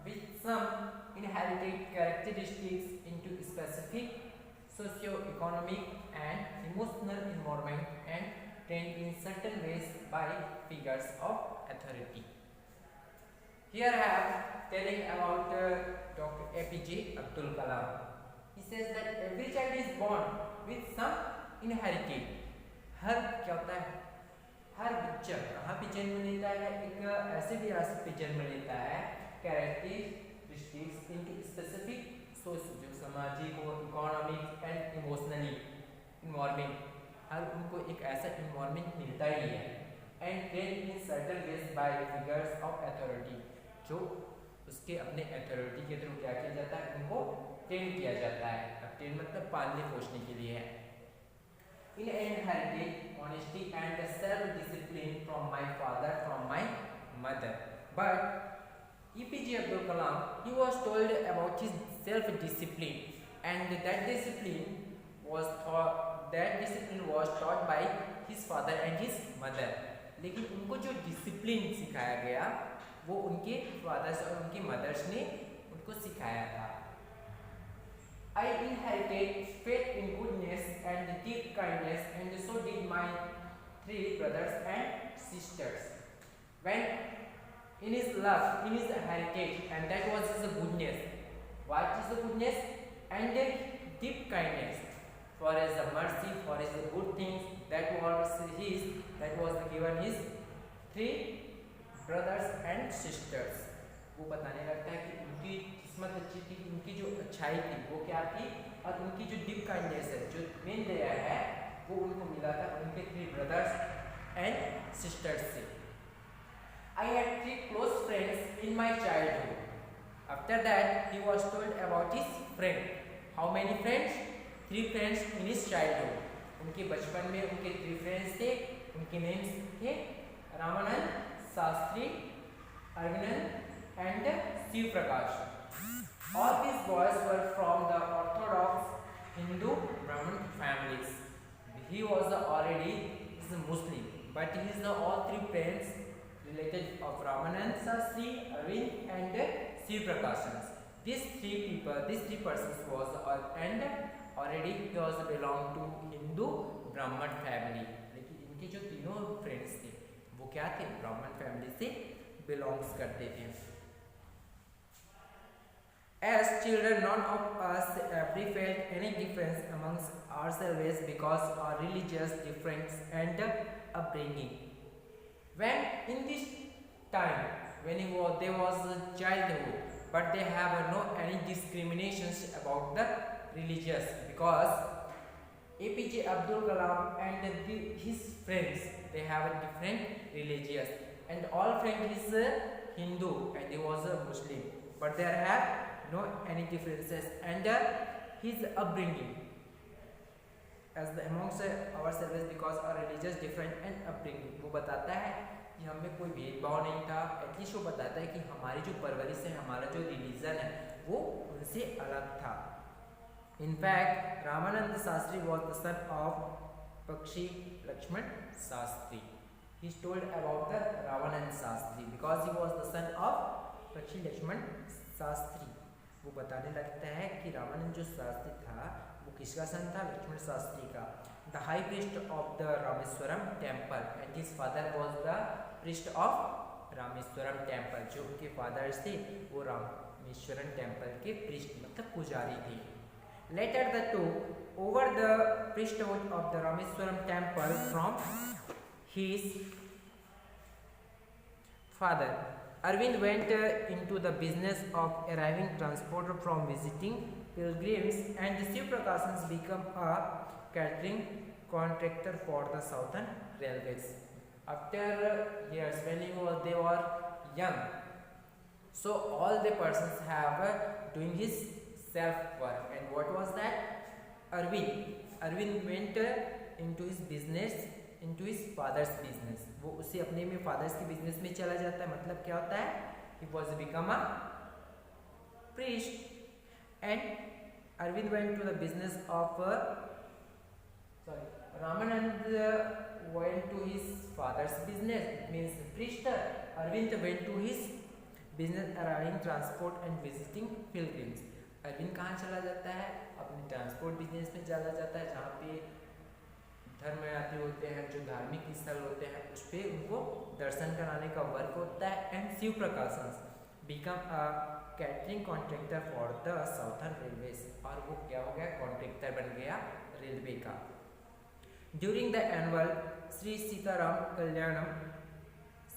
with some inherited characteristics into specific socio-economic and emotional environment and trained in certain ways by figures of authority. Here I am telling about Dr. APJ Abdul Kalam. He says that every child is born with some inherited. हर क्या होता है, हर बच्चा कहाँ पे जन्म लेता है, एक ऐसे विरासत पे जन्म लेता है कैरेक्टरिस्टिक्स इनके स्पेसिफिक सोच जो सामाजिक और इकोनॉमिक एंड इमोशनली इन्वायरमेंट, हर उनको एक ऐसा इन्वायरमेंट मिलता ही है and train in certain ways bye figures of authority, जो उसके अपने अथॉरिटी के थ्रू क्या किया जाता है, उनको ट्रेन किया जाता है। अब ट्रेन मतलब पालने पोषने के लिए है। In inherited honesty and self-discipline from my father, from my mother. But EPJ Abdul Kalam, he was told about his self-discipline, and that discipline was taught by his father and his mother. लेकिन उनको जो discipline सिखाया गया वो उनके fathers और उनकी mother's ने उनको सिखाया था। I inherited faith in goodness and deep kindness, and so did my 3 brothers and sisters. When in his love, in his heritage, and that was his goodness. What is the goodness? And deep kindness. For his mercy, for his good things, that was given his 3 brothers and sisters. वो बताने लगता है कि उनकी किस्मत अच्छी थी, उनकी जो अच्छाई थी वो क्या थी, और उनकी जो डीप काइंडनेस है, जो मेन दया है, वो उनको मिला था उनके 3 ब्रदर्स एंड सिस्टर्स से। I had 3 close friends in my childhood. After that, he was told about his friend. How many friends? 3 friends in his childhood. उनके बचपन में उनके 3 फ्रेंड्स थे, उनके नेम्स थे Ramanand, Shastri, Aravindan and Shiv Prakash. All these boys were from the Orthodox Hindu Brahmin families. He was already a Muslim, but he is all 3 friends related of Ramanand, Shastri, Arvind and Shiv Prakash. These 3 persons was and already he was belong to Hindu Brahmin family. लेकिन इनके जो तीनों friends थे वो क्या थे, ब्राह्मण family से बिलोंग्स करते थे। As children, none of us ever felt any difference amongst ourselves because our religious difference and upbringing. When in this time, when there was childhood, but they have no any discriminations about the religious, because APJ Abdul Kalam and his friends, they have a different religious, and all friends is Hindu and he was a Muslim, but they have no any differences, and his upbringing as the amongst ourselves because our religious different and upbringing, वो बताता है कि हम में कोई भेदभाव नहीं था। एटलीस्ट वो बताता है कि हमारी जो परवरिश है, हमारा जो रिलीजन है वो उनसे अलग था। In fact Ramanand Shastri was the son of Pakshi Lakshman Shastri. He is told about the Ramanand Shastri because he was the son of Pakshi Lakshman Shastri. वो बताने लगता है कि रामानंद जो शास्त्री था वो किसका सन था, लक्ष्मण शास्त्री का। The high priest of the Rameswaram temple and his father was the priest of Rameswaram temple. जो उनके फादर्स थे वो रामेश्वरम टेम्पल के प्रीस्ट मतलब पुजारी थे। Later the took over the priesthood of the Rameswaram temple from his father. Arvind went into the business of arriving transporter from visiting pilgrims, and Shiv Prakash became a catering contractor for the Southern Railways. After years, when they were young, so all the persons have doing his self work. And what was that? Arvind went into his business, into his father's business. वो उसे अपने में fathers के business में चला जाता है। मतलब क्या होता है, he was become a priest, and Arvind went to the business of Ramanand went to his father's business. It means priest. Arvind went to his business arounding transport and visiting pilgrims. Arvind कहाँ चला जाता है? अपने transport business में चला जाता है, जहाँ पे धर्मयात्री होते हैं, जो धार्मिक स्थल होते हैं, उस पर उनको दर्शन कराने का वर्क होता है। एंड शिव प्रकाशन become a catering contractor for the southern railways, और वो क्या हो गया? कॉन्ट्रैक्टर बन गया रेलवे का। During the annual Shri Sitarama Kalyanam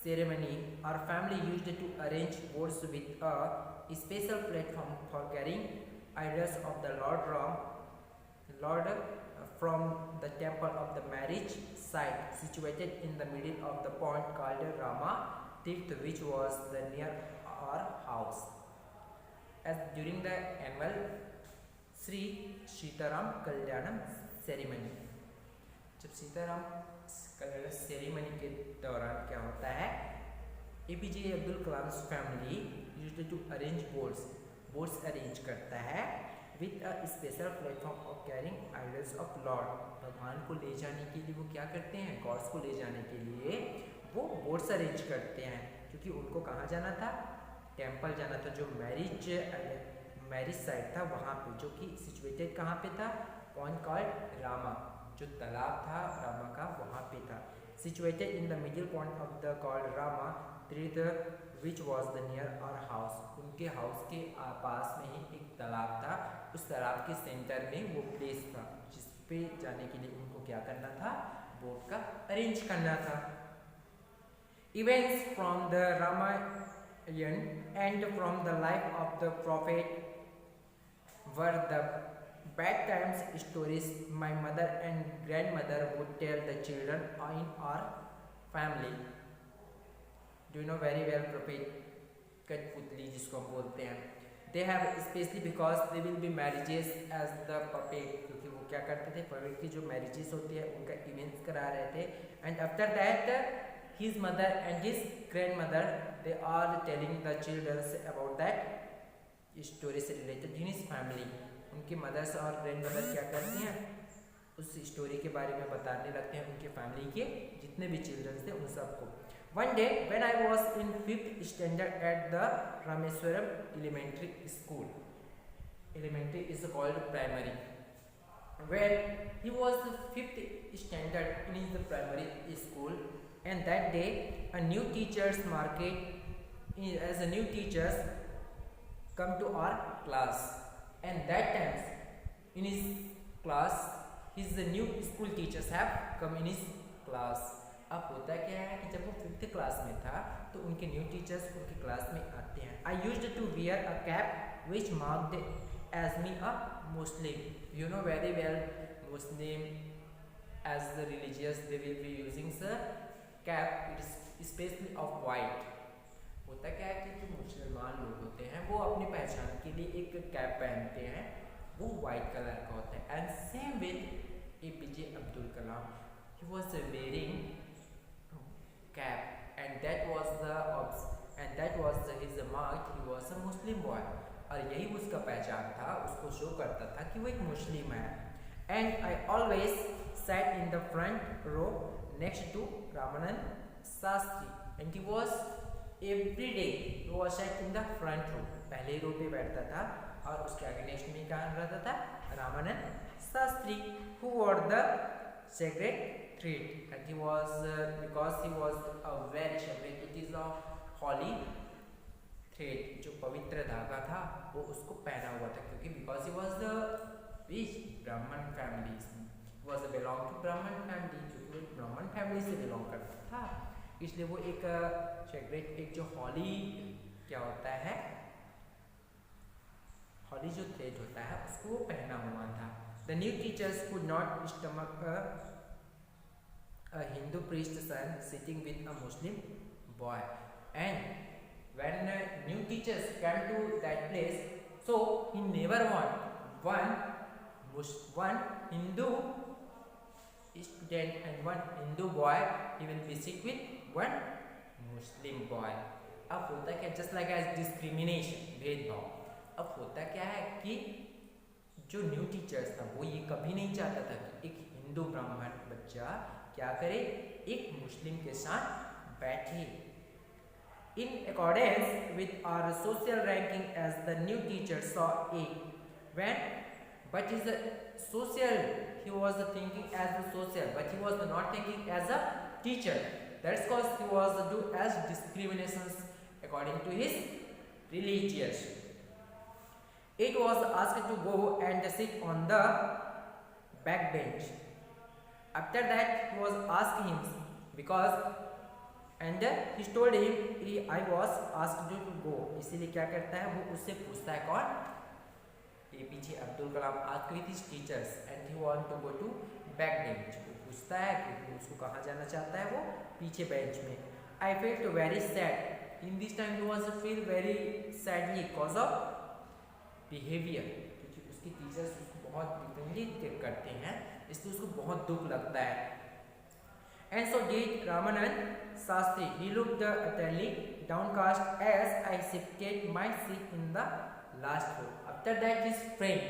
ceremony, our family used to arrange boats with a special platform for carrying idols of the Lord from the temple of the marriage site situated in the middle of the pond called Rama Tirth, which was near our house. As during the annual Sri Sitaram Kalyanam ceremony, जब सीताराम कल्याण ceremony के दौरान क्या होता है, APJ Abdul Kalam family used to arrange boats arrange करता है with a special platform of carrying idols of lord. भगवान को ले जाने के लिए वो क्या करते हैं? गॉड्स को ले जाने के लिए वो बोट्स अरेंज करते हैं, क्योंकि उनको कहाँ जाना था? टेम्पल जाना था, जो मैरिज साइट था वहाँ पे, जो कि सिचुएटेड कहाँ पे था? पॉइंट कॉल्ड रामा, जो तालाब था रामा का वहाँ पे था। Situated in the middle point of the called Rama Tirtha which was the near our house. उनके हाउस के पास में ही एक तालाब था, उस तालाब के सेंटर में वो प्लेस था, जिस पे जाने के लिए उनको क्या करना था? बोट का अरेंज करना था। Events from the Ramayana and from the life of the prophet were the bad times stories my mother and grandmother would tell the children in our family. Do you know very well Prophet Kठपुतली जिसको हम बोलते हैं? They have especially because they will be marriages as the puppet, क्योंकि वो क्या करते थे? पुppet की जो marriages होती है उनका events करा रहे थे। And after that his mother and his grandmother they are telling the children about that stories related in his family. उनके मदर्स और ग्रैंड मदर क्या करती हैं? उस स्टोरी के बारे में बताने लगते हैं उनके फैमिली के जितने भी चिल्ड्रंस थे उन सबको। One day when I was in 5th standard at the Rameswaram elementary school, elementary is called primary, when he was the 5th standard in his primary school, and that day a new teachers market as a new teachers come to our class, and that times in his class his the new school teachers have come in his class. अब होता क्या है कि जब वो 5th class में था तो उनके न्यू टीचर्स उनके क्लास में आते हैं. I used to wear a cap which marked as me a Muslim. You know very well Muslim as the religious they will be using the cap. It is especially of white. होता क्या है कि जो मुसलमान लोग होते हैं वो अपनी पहचान के लिए एक कैप पहनते हैं, वो white कलर का होता है. And same with APJ Abdul Kalam, he was wearing cap and that was his mark. He was a Muslim boy और यही उसका पहचान था, उसको शो करता था कि वो एक मुस्लिम है. And I always sat in the front row next to Ramanand Sastri and he was every day he was sat in the front row, पहले रो पे बैठता था और उसके आगे नेक्स्ट में कहाँ रहता था? Ramanand Shastri, who wore the sacred thread and he was because he was a very sacred, it is a holy thread, जो पवित्र धागा था वो उसको पहना हुआ था क्योंकि because he was the rich Brahman family, he was belong to Brahman family, क्योंकि वो ब्राह्मण फैमिली से बिलोंग करता था इसलिए वो एक sacred, एक जो holy क्या होता है, holy जो thread होता है उसको वो पहना हुआ था. The new teachers could not stomach a Hindu priest's son sitting with a Muslim boy, and when new teachers came to that place, so he never want one Hindu student and one Hindu boy, he will be sit with one Muslim boy. अब होता क्या, just like as discrimination, भेदभाव. अब होता क्या है कि जो न्यू टीचर्स था वो ये कभी नहीं चाहता था कि एक हिंदू ब्राह्मण बच्चा क्या करे, एक मुस्लिम के साथ बैठे. In accordance with our social ranking as the new teacher saw A when but is a social, he was thinking as a social but he was not thinking as a teacher. That's because he was do as discriminations according to his religious. It was asked to go and sit on the back bench. After that he was asked him because and he told him I was asked to go. इसीलिए क्या करता है वो उससे पूछता है कौन, APJ Abdul Kalam asked with his teachers and he want to go to back bench. वो पूछता है कि उसको कहाँ जाना चाहता है, वो पीछे बेंच में. I felt very sad. In this time he was feel very sadly cause of behavior, क्योंकि उसके टीचर्स उसको बहुत डिफरेंटली करते हैं इसलिए उसको बहुत दुख लगता है. And so did Ramanand Sastri. He looked utterly downcast as I shifted my seat in the last row. After that his friend,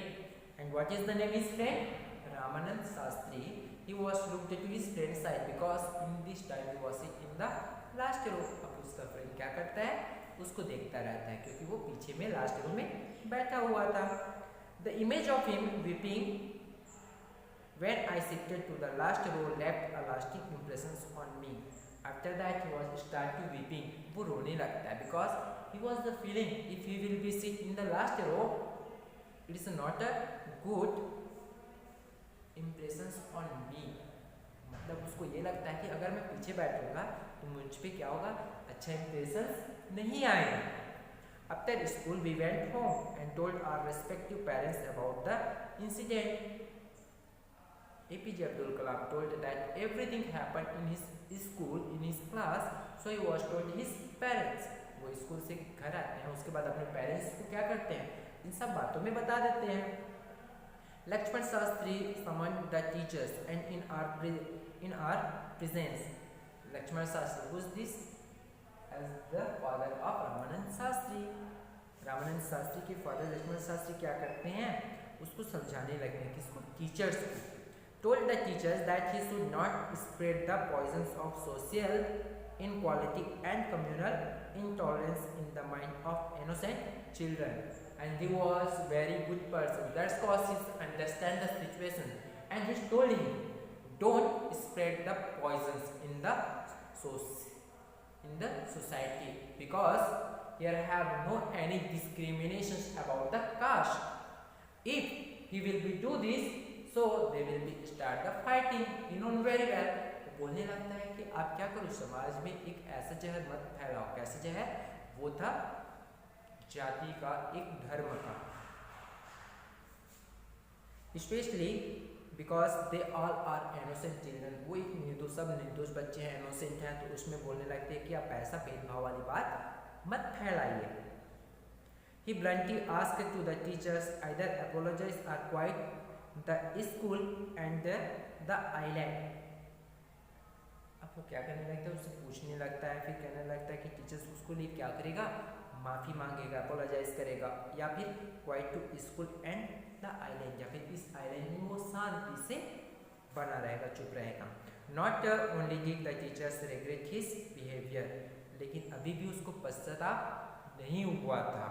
and what is the name of his friend? Ramanand Sastri. He was looked to his friend's side because in this time he was sitting in the last row. अब उसका friend क्या करता है, उसको देखता रहता है क्योंकि वो पीछे में लास्ट रो में बैठा हुआ था. The image of him weeping when I shifted to the last row left a lasting impressions on me. After that he was started weeping. वो रोने लगता है because he was the feeling if he will be sit in the last row it is not a good impressions on me. मतलब उसको ये लगता है कि अगर मैं पीछे बैठूंगा तो मुझ पे क्या होगा, अच्छा impressions नहीं आएगा. After school we went home and told our respective parents about the incident. APJ Abdul Kalam told that everything happened in his school, in his class, so he was told his parents. वो school से घर आते हैं उसके बाद अपने parents को क्या करते हैं, इन सब बातों में बता देते हैं. Lakshman Sastri summoned the teachers and in our presence. Lakshman Sastri, who is this? As the father of Ramanand Sastri. Ramanand Shastri के फादर लक्ष्मण शास्त्री क्या करते हैं, उसको समझाने लगे हैं किसको, टीचर्स को. Told the teachers that he should not spread the poisons of social inequality and communal intolerance in the mind of innocent children. And he was very good person. That's cause he understand the situation. And he told him, don't spread the poisons in the society because here have no any discriminations about the caste. If he will be do this, so they will be start the fighting. You know very well. तो बोलने लगता है कि आप क्या करो, समाज में एक ऐसा जहर मत फैलाओ. कैसे जहर, वो था जाति का, एक धर्म का. Especially because they all are innocent children. वो एक निर्दोष, सब निर्दोष बच्चे हैं, innocent हैं, तो उसमें बोलने लगते हैं कि आप ऐसा भेदभाव वाली बात मत फैलाइए. He bluntly asked to the teachers either apologize or quit the school and the island. अब वो क्या करने लगता है, उससे पूछने लगता है, फिर कहने लगता है कि टीचर्स उसको लिए क्या करेगा, माफ़ी मांगेगा, अपोलोजाइज करेगा, या फिर quit to school and the island, या फिर इस आइलैंड में वो शांति से बना रहेगा, चुप रहेगा. Not only did the teachers regret his behaviour, लेकिन अभी भी उसको पश्चाताप नहीं हुआ था.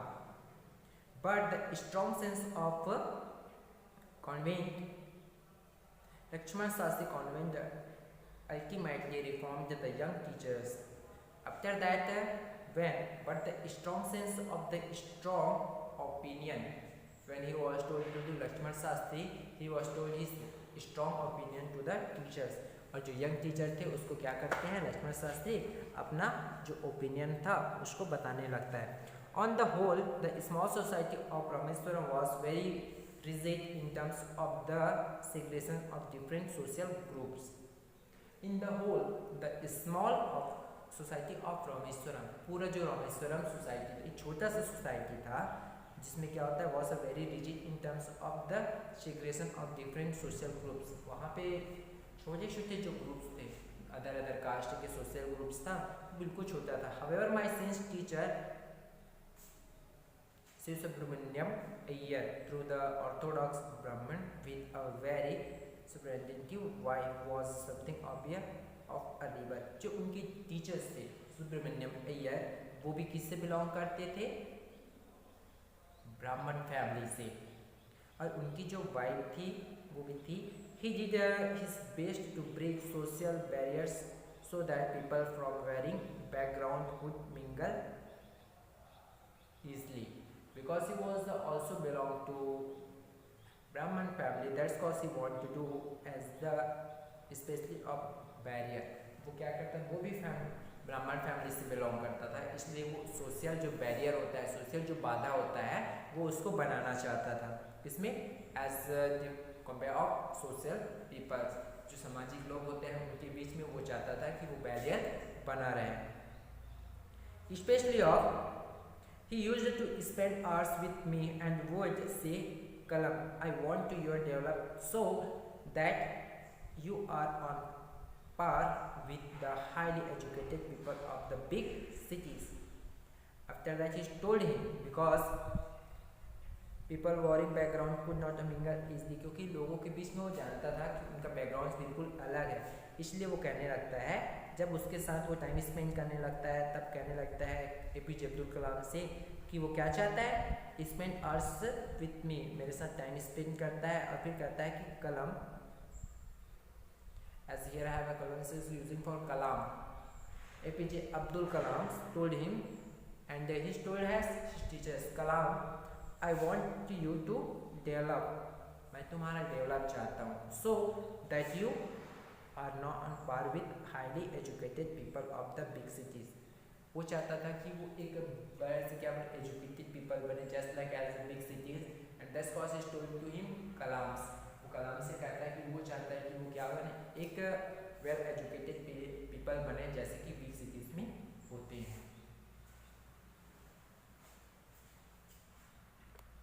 But the strong sense of convent, Lakshman Shastri convent ultimately reformed the young teachers. After that, but the strong sense of the strong opinion, when he was told to do Lakshman Shastri, he was told his strong opinion to the teachers. और जो young teacher थे उसको क्या करते हैं, लक्ष्मण शास्त्री अपना जो opinion था उसको बताने लगता है. On the whole, the small society of Rameswaram was very rigid in terms of the segregation of different social groups. In the whole, the small of society of Rameswaram, पूरा जो रामेश्वरम सोसाइटी, एक छोटा सा सोसाइटी था जिसमें क्या होता है, was a very rigid in terms of the segregation of different social groups. वहाँ पे छोटे छोटे जो ग्रुप्स थे, अदर कास्ट के सोशल ग्रुप्स था, बिल्कुल छोटा था. However my science teacher Shiv Subramaniam Iyer through the orthodox Brahmin with a very superstitious wife was something of a river. जो उनके टीचर्स थे सुब्रमण्यम अय्यर, वो भी किससे बिलोंग करते थे? ब्राह्मण फैमिली से। और उनकी जो वाइफ थी वो भी थी, he did his best to break social barriers so that people from varying background would mingle easily, because he was also belong to Brahman family, that's cause he want to do as the especially of barrier। वो क्या करता है, वो भी ब्राह्मण family से belong करता था, इसलिए वो सोशल जो बैरियर होता है, सोशल जो बाधा होता है वो उसको बनाना चाहता था। किसमें? As compare of social peoples, जो सामाजिक लोग होते हैं उनके बीच में वो चाहता था कि वो बैरियर बना रहे। Specially of he used to spend hours with me and would say Kalam I want to your develop so that you are on par with the highly educated people of the big cities। After that he told him because people varying background could not mingle easily, क्योंकि लोगों के बीच में वो जानता था कि उनका background बिल्कुल अलग है, इसलिए वो कहने लगता है, जब उसके साथ वो टाइम स्पेंड करने लगता है तब कहने लगता है एपीजे अब्दुल कलाम से कि वो क्या चाहता है, स्पेंड आवर्स विथ मी, मेरे साथ टाइम स्पेंड करता है। और फिर कहता है कि कलम, as here I have a colon is using for Kalam, APJ Abdul Kalam told him and he told his teachers, Kalam I want you to develop, मैं तुम्हारा डेवलप चाहता हूँ, so that you are not on par with highly educated people of the big cities। वो चाहता था कि वो एक बड़े से क्या बने, एजुकेटेड पीपल बने, just like as big cities, and that's what he told to him Kalam's. वो कलाम से कहता है कि वो चाहता है कि वो क्या बने, एक वेल एजुकेटेड पीपल बने जैसे कि बिग सिटीज में होते हैं।